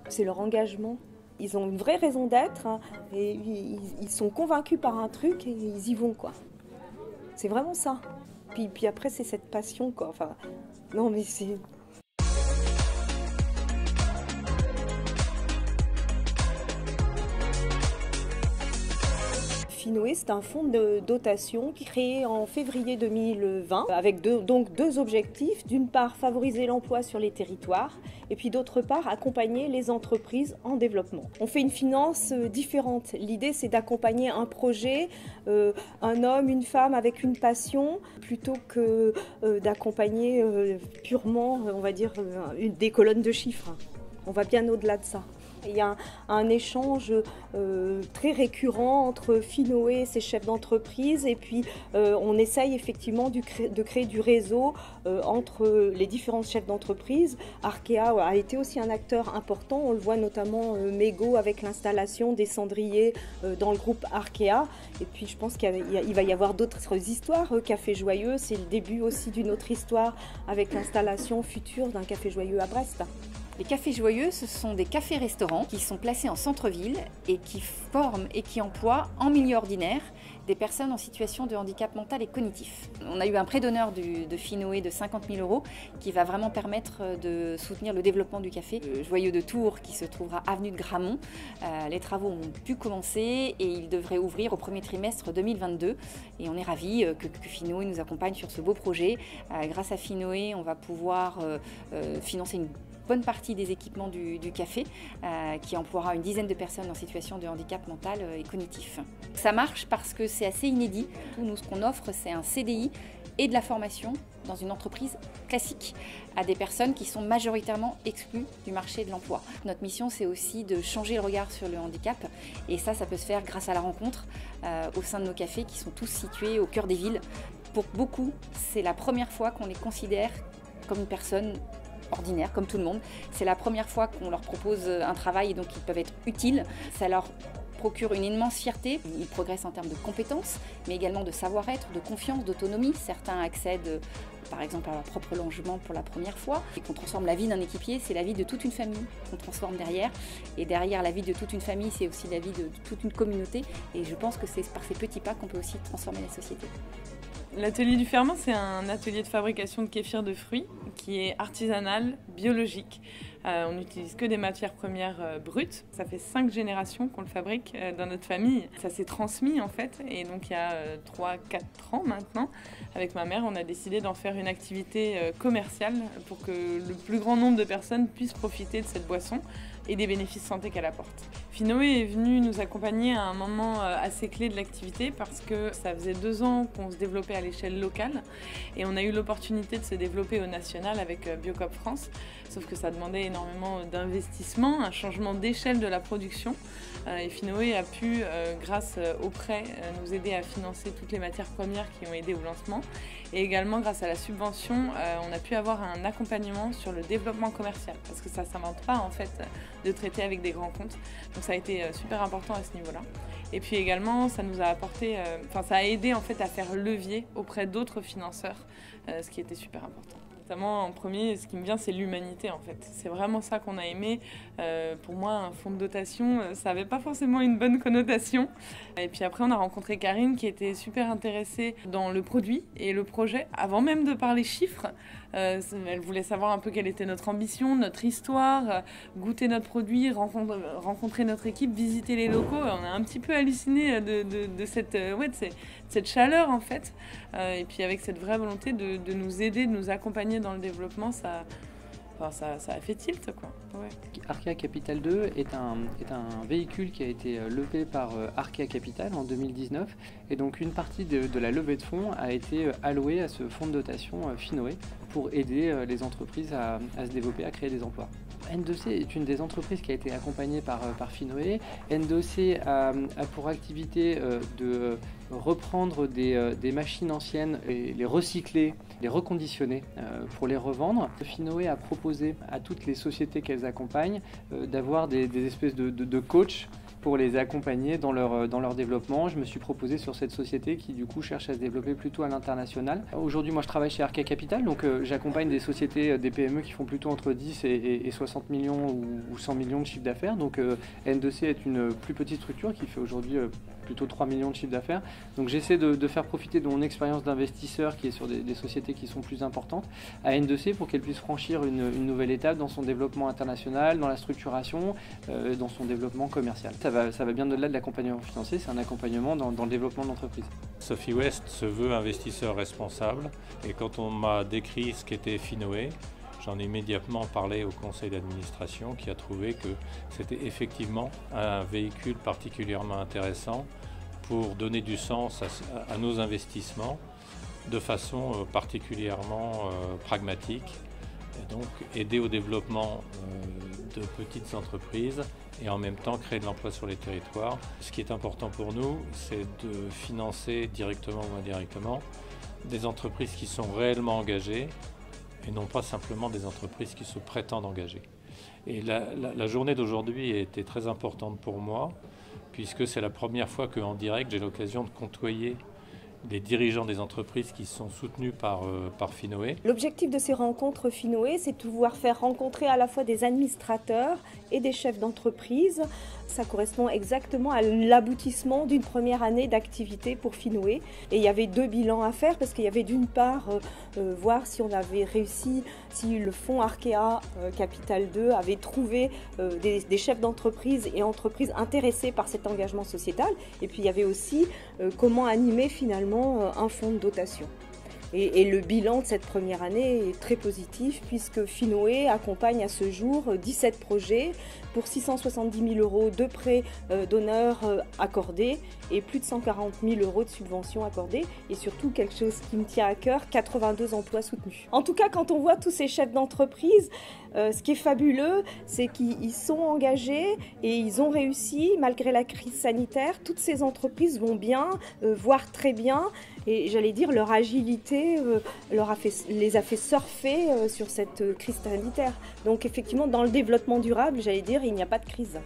C'est leur engagement. Ils ont une vraie raison d'être, hein, et ils sont convaincus par un truc et ils y vont, quoi. C'est vraiment ça. Puis après, c'est cette passion, quoi. Enfin, non, mais c'est... Finoé, c'est un fonds de dotation créé en février 2020 avec deux objectifs. D'une part, favoriser l'emploi sur les territoires et puis d'autre part, accompagner les entreprises en développement. On fait une finance différente. L'idée, c'est d'accompagner un projet, un homme, une femme avec une passion, plutôt que d'accompagner purement, on va dire, des colonnes de chiffres. On va bien au-delà de ça. Il y a un échange très récurrent entre Finoé et ses chefs d'entreprise et puis on essaye effectivement de créer du réseau entre les différents chefs d'entreprise. Arkea a été aussi un acteur important, on le voit notamment Mego avec l'installation des cendriers dans le groupe Arkea. Et puis je pense qu'il va y avoir d'autres histoires. Café Joyeux, c'est le début aussi d'une autre histoire avec l'installation future d'un Café Joyeux à Brest. Les cafés joyeux, ce sont des cafés-restaurants qui sont placés en centre-ville et qui forment et qui emploient en milieu ordinaire des personnes en situation de handicap mental et cognitif. On a eu un prêt d'honneur de Finoé de 50 000 € qui va vraiment permettre de soutenir le développement du café. Le Joyeux de Tours qui se trouvera avenue de Gramont. Les travaux ont pu commencer et ils devraient ouvrir au premier trimestre 2022. Et on est ravis que Finoé nous accompagne sur ce beau projet. Grâce à Finoé, on va pouvoir financer une bonne partie des équipements du café qui emploiera une dizaine de personnes en situation de handicap mental et cognitif. Ça marche parce que c'est assez inédit. Nous, ce qu'on offre, c'est un CDI et de la formation dans une entreprise classique à des personnes qui sont majoritairement exclues du marché de l'emploi. Notre mission, c'est aussi de changer le regard sur le handicap et ça peut se faire grâce à la rencontre au sein de nos cafés qui sont tous situés au cœur des villes. Pour beaucoup, c'est la première fois qu'on les considère comme une personne ordinaire, comme tout le monde. C'est la première fois qu'on leur propose un travail et donc ils peuvent être utiles. Ça leur procure une immense fierté. Ils progressent en termes de compétences, mais également de savoir-être, de confiance, d'autonomie. Certains accèdent par exemple à leur propre logement pour la première fois. Et qu'on transforme la vie d'un équipier, c'est la vie de toute une famille qu'on transforme derrière. Et derrière la vie de toute une famille, c'est aussi la vie de toute une communauté. Et je pense que c'est par ces petits pas qu'on peut aussi transformer la société. L'atelier du Ferment, c'est un atelier de fabrication de kéfir de fruits qui est artisanal, biologique. On n'utilise que des matières premières brutes. Ça fait 5 générations qu'on le fabrique dans notre famille. Ça s'est transmis en fait et donc il y a 3-4 ans maintenant, avec ma mère, on a décidé d'en faire une activité commerciale pour que le plus grand nombre de personnes puissent profiter de cette boisson et des bénéfices santé qu'elle apporte. Finoé est venu nous accompagner à un moment assez clé de l'activité parce que ça faisait 2 ans qu'on se développait à l'échelle locale et on a eu l'opportunité de se développer au national avec Biocop France, sauf que ça demandait énormément d'investissement, un changement d'échelle de la production et Finoé a pu, grâce au prêt, nous aider à financer toutes les matières premières qui ont aidé au lancement et également grâce à la subvention, on a pu avoir un accompagnement sur le développement commercial parce que ça ne s'invente pas en fait de traiter avec des grands comptes. Donc ça a été super important à ce niveau-là. Et puis également, ça nous a apporté, ça a aidé en fait à faire levier auprès d'autres financeurs, ce qui était super important. Notamment en premier, ce qui me vient, c'est l'humanité en fait. C'est vraiment ça qu'on a aimé. Pour moi, un fonds de dotation, ça n'avait pas forcément une bonne connotation. Et puis après, on a rencontré Karine qui était super intéressée dans le produit et le projet, avant même de parler chiffres. Elle voulait savoir un peu quelle était notre ambition, notre histoire, goûter notre produit, rencontrer notre équipe, visiter les locaux. On a un petit peu halluciné de cette chaleur en fait. Et puis avec cette vraie volonté de nous aider, de nous accompagner dans le développement, ça a fait tilt quoi. Ouais. Arkea Capital 2 est un véhicule qui a été levé par Arkea Capital en 2019 et donc une partie de la levée de fonds a été allouée à ce fonds de dotation Finoé pour aider les entreprises à se développer, à créer des emplois. N2C est une des entreprises qui a été accompagnée par Finoé. N2C a pour activité de reprendre des machines anciennes et les recycler, les reconditionner pour les revendre. Finoé a proposé à toutes les sociétés qu'elles accompagnent d'avoir des espèces de coachs pour les accompagner dans leur développement. Je me suis proposé sur cette société qui du coup cherche à se développer plutôt à l'international. Aujourd'hui, moi je travaille chez Arca Capital, donc j'accompagne des sociétés, des PME qui font plutôt entre 10 et 60 millions ou 100 millions de chiffre d'affaires. Donc N2C est une plus petite structure qui fait aujourd'hui plutôt 3 millions de chiffre d'affaires. Donc j'essaie de faire profiter de mon expérience d'investisseur qui est sur des sociétés qui sont plus importantes à N2C pour qu'elle puisse franchir une nouvelle étape dans son développement international, dans la structuration, dans son développement commercial. Ça va bien au-delà de l'accompagnement financier, c'est un accompagnement dans le développement de l'entreprise. Sophie West se veut investisseur responsable et quand on m'a décrit ce qu'était Finoé, j'en ai immédiatement parlé au conseil d'administration qui a trouvé que c'était effectivement un véhicule particulièrement intéressant pour donner du sens à nos investissements de façon particulièrement pragmatique et donc aider au développement de petites entreprises et en même temps créer de l'emploi sur les territoires. Ce qui est important pour nous, c'est de financer directement ou indirectement des entreprises qui sont réellement engagées et non pas simplement des entreprises qui se prétendent engagées. Et la journée d'aujourd'hui a été très importante pour moi, puisque c'est la première fois qu'en direct, j'ai l'occasion de côtoyer des dirigeants des entreprises qui sont soutenus par Finoé. L'objectif de ces rencontres Finoé, c'est de pouvoir faire rencontrer à la fois des administrateurs et des chefs d'entreprise. Ça correspond exactement à l'aboutissement d'une première année d'activité pour Finoé. Et il y avait 2 bilans à faire parce qu'il y avait d'une part voir si on avait réussi, si le fonds Arkea Capital 2 avait trouvé des chefs d'entreprise et entreprises intéressés par cet engagement sociétal. Et puis il y avait aussi comment animer finalement un fonds de dotation. Et le bilan de cette première année est très positif puisque Finoé accompagne à ce jour 17 projets pour 670 000 € de prêts d'honneur accordés et plus de 140 000 € de subventions accordées et surtout quelque chose qui me tient à cœur, 82 emplois soutenus. En tout cas, quand on voit tous ces chefs d'entreprise, ce qui est fabuleux, c'est qu'ils sont engagés et ils ont réussi malgré la crise sanitaire. Toutes ces entreprises vont bien, voire très bien. Et j'allais dire, leur agilité les a fait surfer sur cette crise sanitaire. Donc effectivement, dans le développement durable, j'allais dire, il n'y a pas de crise.